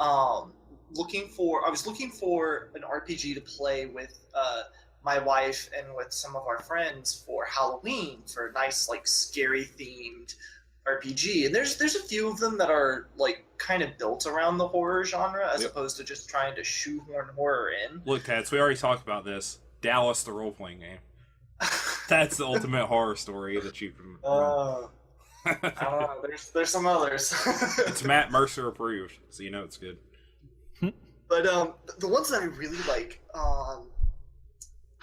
S2: I was looking for an RPG to play with my wife and with some of our friends for Halloween, for a nice, like, scary themed RPG. And there's a few of them that are like kind of built around the horror genre as opposed to just trying to shoehorn horror in.
S1: Look, Tats, we already talked about this. Dallas, the role-playing game. That's the ultimate horror story that you can run.
S2: I don't know. There's some others.
S1: It's Matt Mercer approved, so you know it's good.
S2: But the ones that I really like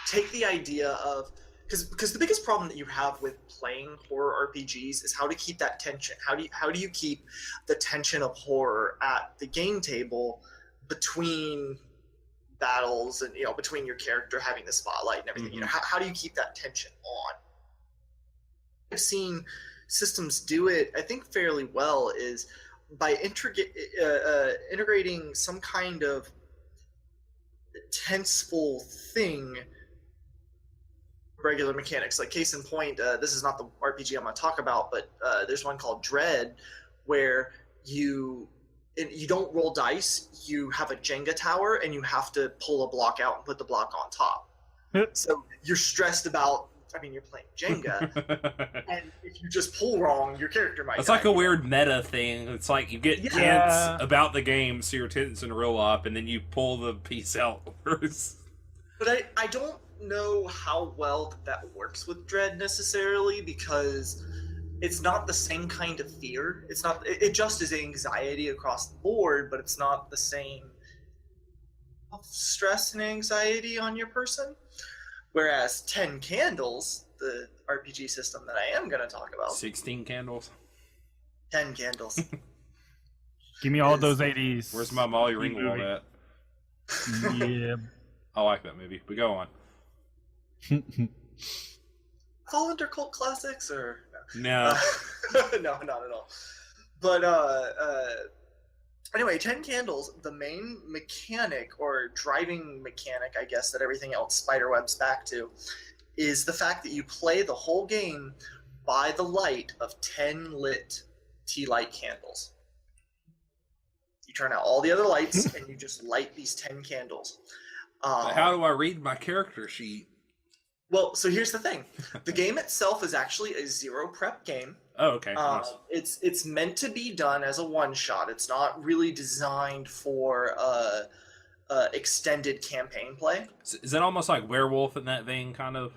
S2: take the idea of, because the biggest problem that you have with playing horror RPGs is how to keep that tension. How do you keep the tension of horror at the game table between battles and between your character having the spotlight and everything?
S1: Mm-hmm.
S2: How do you keep that tension on? I've seen systems do it, I think, fairly well is by integrating some kind of tenseful thing, regular mechanics. Like, case in point, this is not the RPG I'm going to talk about, but there's one called Dread where you don't roll dice, you have a Jenga tower and you have to pull a block out and put the block on top. So you're stressed about, you're playing Jenga, and if you just pull wrong, your character might
S1: It's
S2: die.
S1: like a weird meta thing. It's like you get tense about the game, so your tension roll up, and then you pull the piece out.
S2: But I don't know how well that works with Dread necessarily, because it's not the same kind of fear. It's not. It just is anxiety across the board, but it's not the same stress and anxiety on your person. Whereas 10 Candles, the RPG system that I am going to talk about,
S1: 16 candles.
S2: 10 Candles.
S3: Give me all those 80s.
S1: Where's my Molly Ringwald at?
S3: Yeah.
S1: I like that movie, but go on.
S2: Fall under cult classics, or
S1: No.
S2: no, not at all. But anyway, 10 Candles, the main mechanic, or driving mechanic, I guess, that everything else spiderwebs back to, is the fact that you play the whole game by the light of 10 lit tea light candles. You turn out all the other lights, and you just light these 10 candles.
S1: How do I read my character sheet?
S2: Well, so here's the thing. The game itself is actually a zero prep game.
S1: Oh, okay. Nice.
S2: It's meant to be done as a one-shot. It's not really designed for extended campaign play.
S1: Is that almost like Werewolf in that vein, kind of?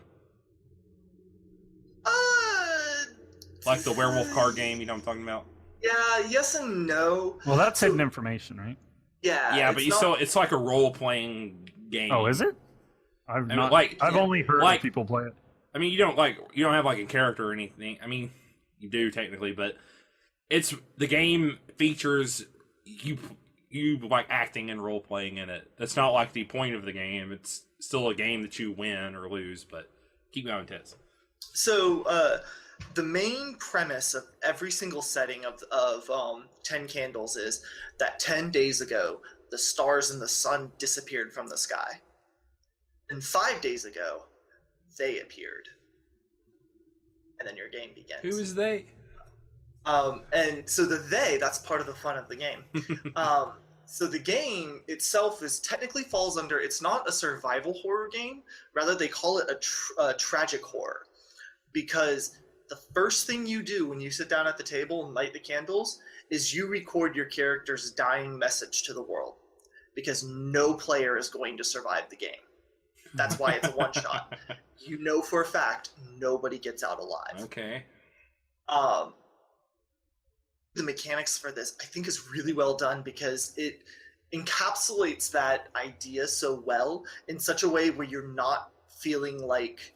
S1: Like the Werewolf card game, you know what I'm talking about?
S2: Yeah, yes and no.
S3: Well, that's hidden information, right?
S2: Yeah.
S1: Yeah, but it's like a role-playing game.
S3: Oh, is it? I've only heard of people play it.
S1: I mean, you don't have like a character or anything. I mean, you do technically, but the game features you like acting and role playing in it. That's not like the point of the game. It's still a game that you win or lose, but keep going, Tess.
S2: So the main premise of every single setting of 10 Candles is that 10 days ago the stars and the sun disappeared from the sky. And 5 days ago, they appeared. And then your game begins.
S1: Who is they?
S2: And so that's part of the fun of the game. So the game itself technically falls under, it's not a survival horror game. Rather, they call it a tragic horror. Because the first thing you do when you sit down at the table and light the candles is you record your character's dying message to the world. Because no player is going to survive the game. That's why it's a one-shot. You know for a fact nobody gets out alive.
S1: Okay.
S2: The mechanics for this, I think, is really well done because it encapsulates that idea so well in such a way where you're not feeling like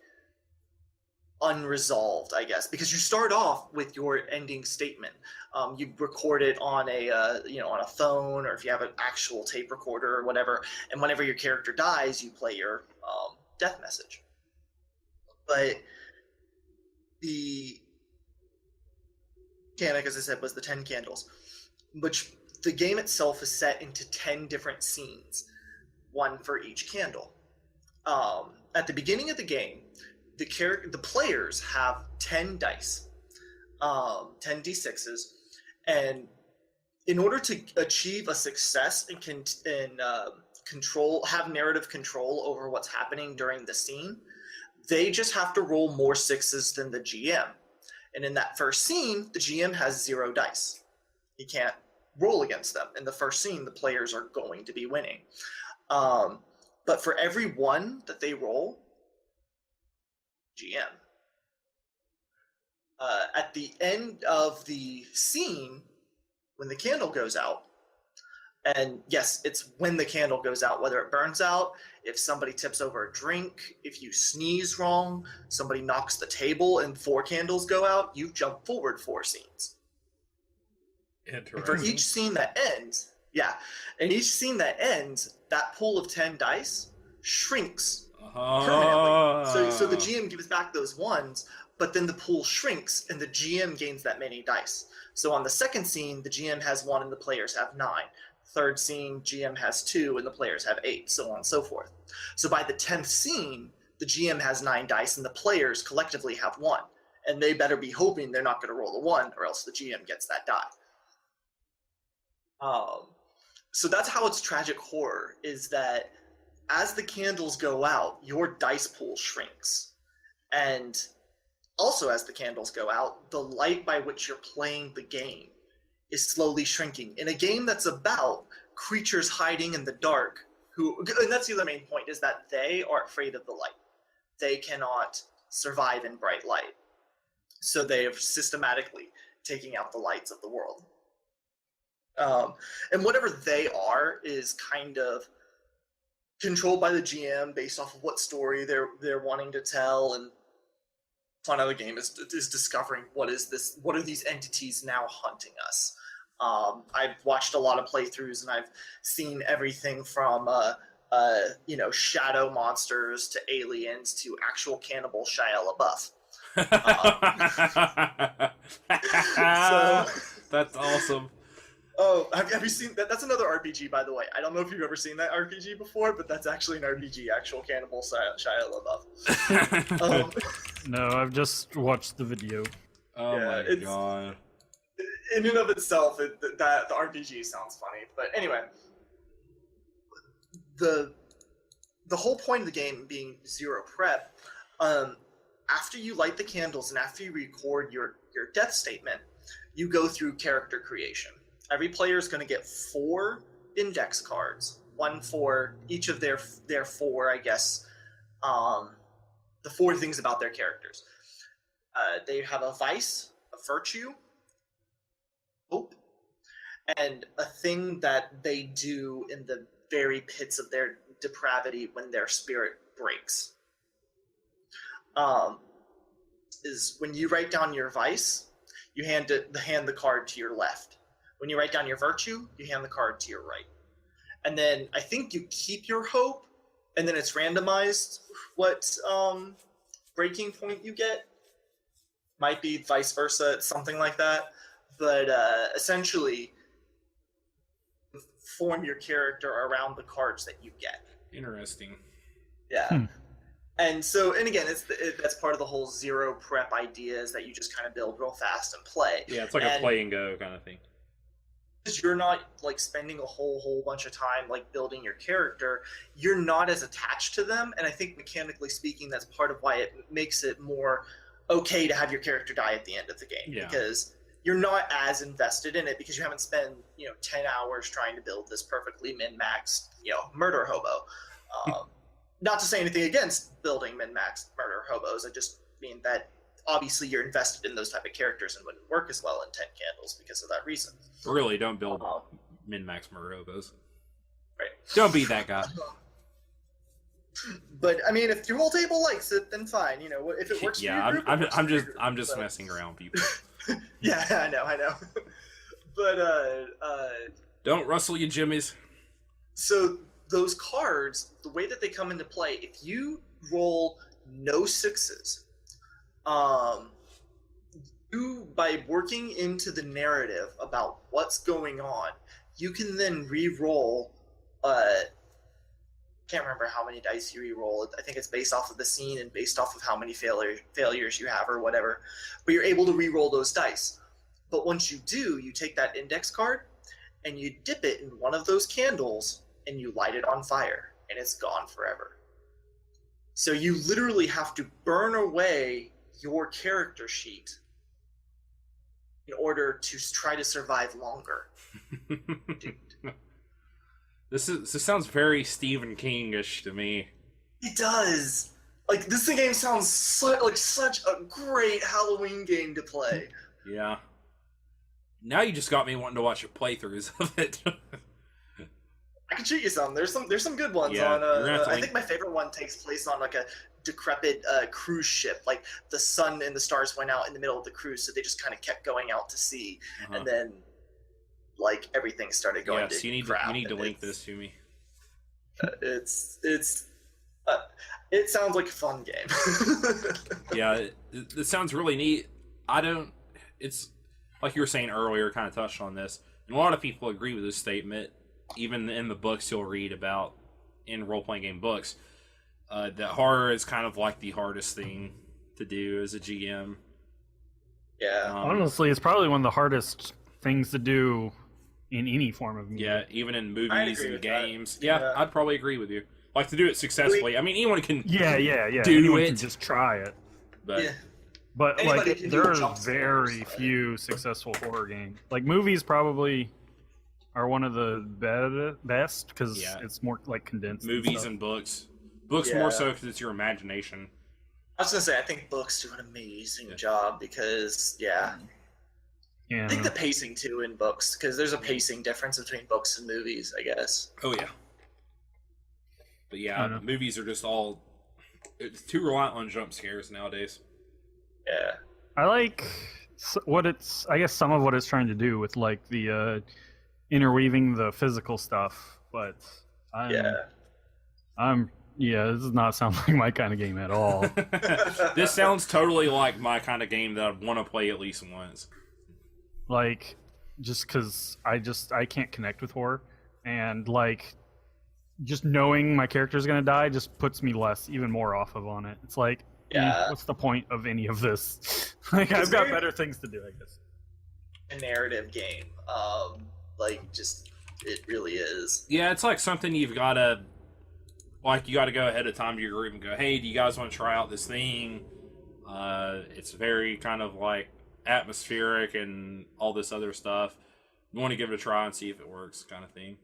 S2: unresolved, I guess, because you start off with your ending statement. You record it on on a phone, or if you have an actual tape recorder or whatever, and whenever your character dies, you play your death message. But the mechanic, as I said, was the 10 candles, which the game itself is set into 10 different scenes, one for each candle. At the beginning of the game, the players have 10 dice, 10 d6s, and in order to achieve a success and have narrative control over what's happening during the scene, they just have to roll more sixes than the GM. And in that first scene, the GM has 0 dice. He can't roll against them. In the first scene, the players are going to be winning. But for every one that they roll, GM. At the end of the scene, when the candle goes out, and yes, it's when the candle goes out, whether it burns out, if somebody tips over a drink, if you sneeze wrong, somebody knocks the table and 4 candles go out, you jump forward 4 scenes.
S1: Interesting.
S2: And for each scene that ends, that pool of 10 dice shrinks permanently. So the GM gives back those ones, but then the pool shrinks and the GM gains that many dice. So on the second scene, the GM has 1 and the players have 9. Third scene, GM has 2 and the players have 8, so on and so forth. So by the 10th scene, the GM has 9 dice and the players collectively have 1. And they better be hoping they're not going to roll a 1 or else the GM gets that die. So that's how it's tragic horror, is that as the candles go out, your dice pool shrinks. And also as the candles go out, the light by which you're playing the game is slowly shrinking. In a game that's about creatures hiding in the dark, and that's the other main point, is that they are afraid of the light. They cannot survive in bright light. So they are systematically taking out the lights of the world. And whatever they are is kind of controlled by the GM based off of what story they're wanting to tell, and fun of the game is discovering what are these entities now hunting us. I've watched a lot of playthroughs and I've seen everything from shadow monsters to aliens to actual cannibal Shia LaBeouf.
S1: That's awesome.
S2: Oh, have you seen that? That's another RPG, by the way. I don't know if you've ever seen that RPG before, but that's actually an RPG, actual cannibal Shia LaBeouf.
S3: No, I've just watched the video.
S1: Oh yeah, my god.
S2: In and of itself, the RPG sounds funny. But anyway, the whole point of the game being 0 prep, after you light the candles and after you record your death statement, you go through character creation. Every player is going to get 4 index cards, 1 for each of their 4, I guess, the 4 things about their characters. They have a vice, a virtue, hope, and a thing that they do in the very pits of their depravity when their spirit breaks. Is when you write down your vice, you hand the card to your left. When you write down your virtue, you hand the card to your right. And then I think you keep your hope, and then it's randomized what breaking point you get. Might be vice versa, something like that. But essentially, form your character around the cards that you get.
S1: Interesting.
S2: Yeah. And so, and again, that's part of the whole 0 prep idea, is that you just kind of build real fast and play.
S1: Yeah, it's like a play and go kind of thing.
S2: Because you're not like spending a whole bunch of time like building your character, you're not as attached to them, and I think mechanically speaking, that's part of why it makes it more okay to have your character die at the end of the game.
S1: Yeah.
S2: Because you're not as invested in it because you haven't spent 10 hours trying to build this perfectly min-maxed murder hobo. Not to say anything against building min-maxed murder hobos, I just mean that obviously you're invested in those type of characters and wouldn't work as well in 10 candles because of that reason.
S1: Really, don't build min-max murder hobos.
S2: Right.
S1: Don't be that guy.
S2: But I mean, if your whole table likes it, then fine. If it works for your group,
S1: I'm just messing around, people.
S2: Yeah, I know. But
S1: don't rustle, you jimmies.
S2: So those cards, the way that they come into play, if you roll no 6s, by working into the narrative about what's going on, you can then re-roll. Can't remember how many dice you re-roll. I think it's based off of the scene and based off of how many failures you have or whatever. But you're able to re-roll those dice. But once you do, you take that index card and you dip it in one of those candles and you light it on fire, and it's gone forever. So you literally have to burn away your character sheet in order to try to survive longer. Dude.
S1: This sounds very Stephen King-ish to me.
S2: It does. Like, this game sounds like such a great Halloween game to play.
S1: Yeah. Now you just got me wanting to watch playthroughs of it.
S2: I can shoot you some. There's some good ones
S1: Yeah,
S2: on. I think my favorite one takes place on like a decrepit cruise ship. Like the sun and the stars went out in the middle of the cruise, so they just kind of kept going out to sea, and then like everything started going.
S1: Yes, you need to link this to me.
S2: It sounds like a fun game.
S1: Yeah, it sounds really neat. It's like you were saying earlier, kind of touched on this, and a lot of people agree with this statement. Even in the books you'll read about in role-playing game books, that horror is kind of like the hardest thing to do as a GM.
S2: Yeah.
S3: Honestly, it's probably one of the hardest things to do in any form of media.
S1: Yeah, even in movies and games.
S2: That.
S1: Yeah, I'd probably agree with you. Like, to do it successfully. I mean, anyone can
S3: do
S1: anyone
S3: can just try it. But
S2: Anybody
S3: like, there are very few successful horror games. Like, movies probably are one of the best because it's more like condensed.
S1: Movies and books. Books more so because it's your imagination.
S2: I was gonna say, I think books do an amazing job because I think the pacing too in books, because there's a pacing difference between books and movies, I guess.
S1: Oh yeah. But yeah, movies are just it's too reliant on jump scares nowadays.
S2: Yeah.
S3: I like I guess some of what it's trying to do with like the interweaving the physical stuff, but this does not sound like my kind of game at all.
S1: This sounds totally like my kind of game that I'd want to play at least once.
S3: Like, just because I can't connect with horror, and like, just knowing my character's gonna die just puts me even more off on it. It's like, what's the point of any of this? Like, I've got better things to do, I guess.
S2: A narrative game. It really is.
S1: Yeah, it's like something you've got to, you got to go ahead of time to your group and go, hey, do you guys want to try out this thing? It's very kind of like atmospheric and all this other stuff. You want to give it a try and see if it works, kind of thing.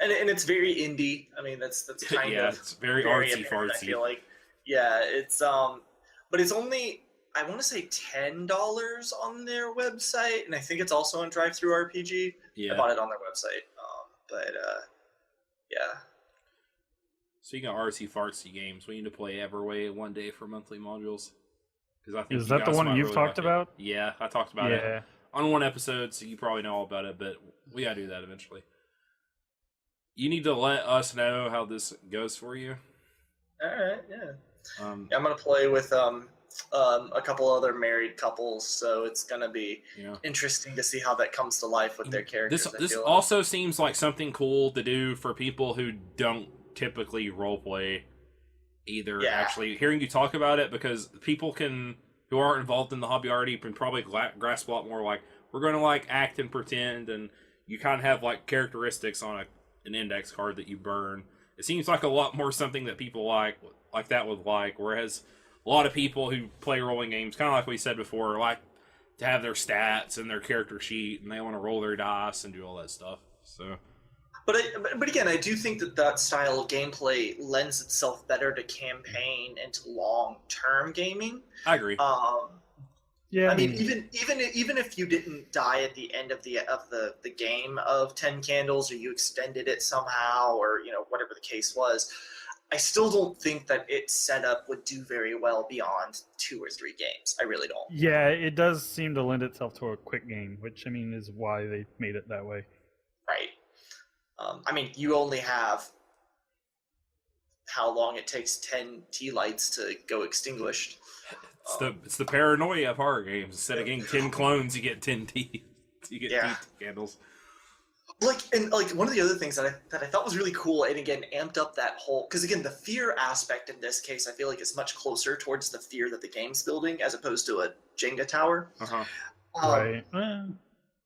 S2: And it's very indie. I mean, that's kind of
S1: it's very artsy fartsy.
S2: I feel like, it's but it's only, I want to say $10 on their website, and I think it's also on DriveThruRPG.
S1: Yeah,
S2: I bought it on their website.
S1: Speaking of artsy fartsy games, we need to play Everway one day for monthly modules. Because I think
S3: is that the one you've talked about?
S1: Yeah, I talked about it on one episode, so you probably know all about it. But we gotta do that eventually. You need to let us know how this goes for you.
S2: All right, I'm gonna play with a couple other married couples, so it's gonna be interesting to see how that comes to life with their characters.
S1: This also seems like something cool to do for people who don't typically roleplay either. Actually, hearing you talk about it, because people who aren't involved in the hobby already can probably grasp a lot more. Like, we're going to act and pretend, and you kind of have characteristics on an index card that you burn. It seems like a lot more something that people like that would like, whereas a lot of people who play rolling games, kind of like we said before, like to have their stats and their character sheet, and they want to roll their dice and do all that stuff. So,
S2: but again, I do think that style of gameplay lends itself better to campaign and to long-term gaming.
S1: I agree.
S2: I mean, even if you didn't die at the end of the game of 10 Candles, or you extended it somehow, or whatever the case was, I still don't think that its setup would do very well beyond 2 or 3 games. I really don't.
S3: Yeah, it does seem to lend itself to a quick game, which I mean is why they made it that way.
S2: Right. I mean, you only have how long it takes 10 tea lights to go extinguished.
S1: It's the paranoia of horror games. Instead of getting 10 clones, you get 10 teeth. You get teeth candles.
S2: Like one of the other things that I thought was really cool, and again amped up that whole, because again the fear aspect in this case I feel like is much closer towards the fear that the game's building as opposed to a Jenga tower.
S3: Right.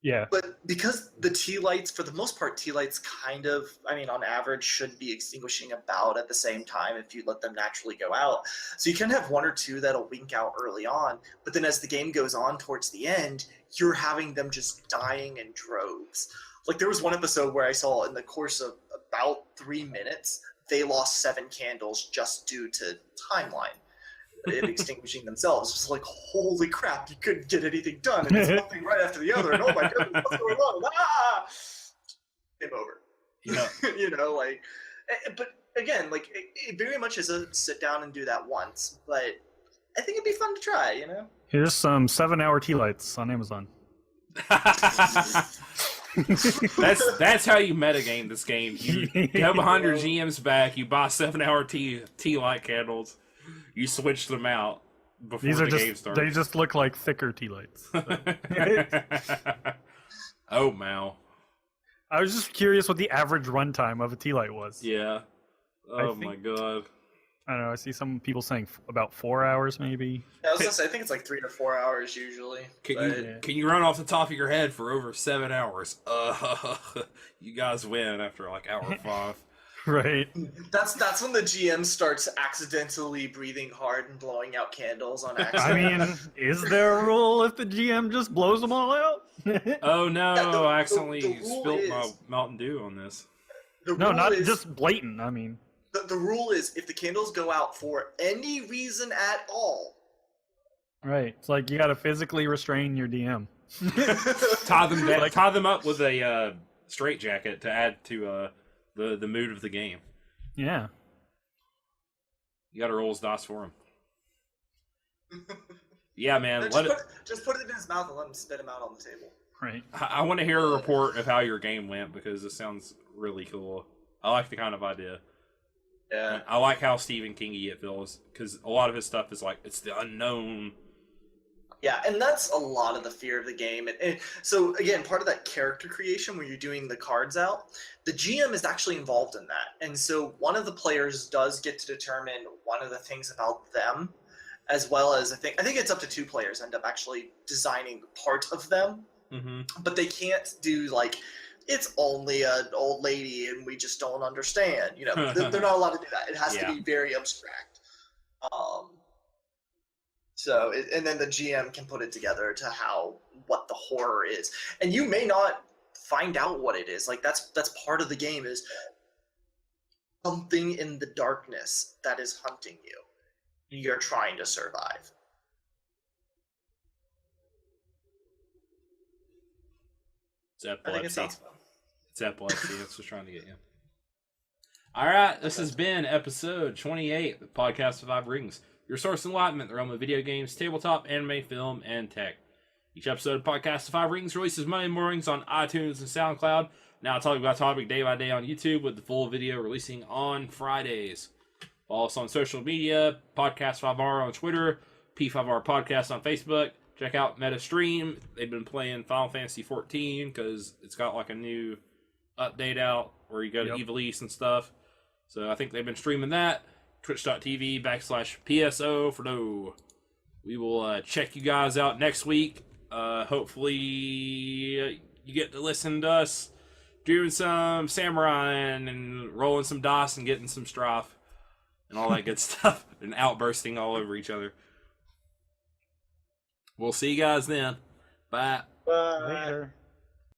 S3: Yeah.
S2: But because the tea lights, for the most part, tea lights kind of, I mean, on average, should be extinguishing about at the same time if you let them naturally go out. So you can have one or two that'll wink out early on, but then as the game goes on towards the end, you're having them just dying in droves. Like there was one episode where I saw in the course of about 3 minutes, they lost 7 candles just due to timeline. It extinguishing themselves. It's like, holy crap, you couldn't get anything done, and it's one thing right after the other, and oh my goodness, what's going on? Ah! Game over.
S1: Yeah.
S2: You know, like, but again, like, it very much is a sit down and do that once, but I think it'd be fun to try, you know?
S3: Here's some 7-hour tea lights on Amazon.
S1: That's how you metagame this game. You go behind your GM's back, you buy 7-hour tea light candles. You switch them out before the game starts.
S3: They just look like thicker tea lights. So.
S1: Oh, Mal.
S3: I was just curious what the average runtime of a tea light was.
S1: Yeah. Oh, my God.
S3: I don't know. I see some people saying about 4 hours, maybe.
S2: Yeah, I was gonna say, I think it's like 3 to 4 hours usually.
S1: Can you run off the top of your head for over 7 hours? You guys win after like hour 5.
S3: Right.
S2: That's when the GM starts accidentally breathing hard and blowing out candles on accident.
S3: I mean, is there a rule if the GM just blows them all out?
S1: Oh no!
S2: Yeah,
S1: I accidentally spilled my Mountain Dew on this.
S3: No, not just blatant. I mean,
S2: the rule is if the candles go out for any reason at all.
S3: Right. It's like you got to physically restrain your DM.
S1: Tie them up with a straitjacket to add to the mood of the game.
S3: Yeah.
S1: You got to roll his dice for him. Yeah, man.
S2: Just put it in his mouth and let him spit him out on the table.
S3: Right.
S1: I want to hear a report of how your game went because it sounds really cool. I like the kind of idea.
S2: Yeah.
S1: I like how Stephen King-y it feels because a lot of his stuff is like, it's the unknown.
S2: Yeah, and that's a lot of the fear of the game. And so, again, part of that character creation where you're doing the cards out, the GM is actually involved in that. And so one of the players does get to determine one of the things about them, as well as I think it's up to 2 players end up actually designing part of them.
S1: Mm-hmm.
S2: But they can't do, like, it's only an old lady and we just don't understand. You know, they're not allowed to do that. It has to be very abstract. So, and then the GM can put it together to what the horror is. And you may not find out what it is. Like, that's part of the game is something in the darkness that is hunting you. You're trying to survive.
S1: It's epilepsy.
S2: I think it sounds fun.
S1: It's epilepsy. That's what's trying to get you. All right, this has been episode 28 of the Podcast of 5 Rings. Your source of enlightenment in the realm of video games, tabletop, anime, film, and tech. Each episode of Podcast of 5 Rings releases Monday mornings on iTunes and Soundcloud. Now talking about topic day by day on YouTube with the full video releasing on Fridays. Follow us on social media, Podcast5R on Twitter, P5R Podcast on Facebook. Check out MetaStream. They've been playing Final Fantasy 14 because it's got like a new update out where you go to Evil East and stuff. So I think they've been streaming that. Twitch.tv/PSO for no. We will check you guys out next week. Hopefully you get to listen to us doing some samurai and rolling some dice and getting some strife and all that good stuff and outbursting all over each other. We'll see you guys then. Bye.
S3: Later.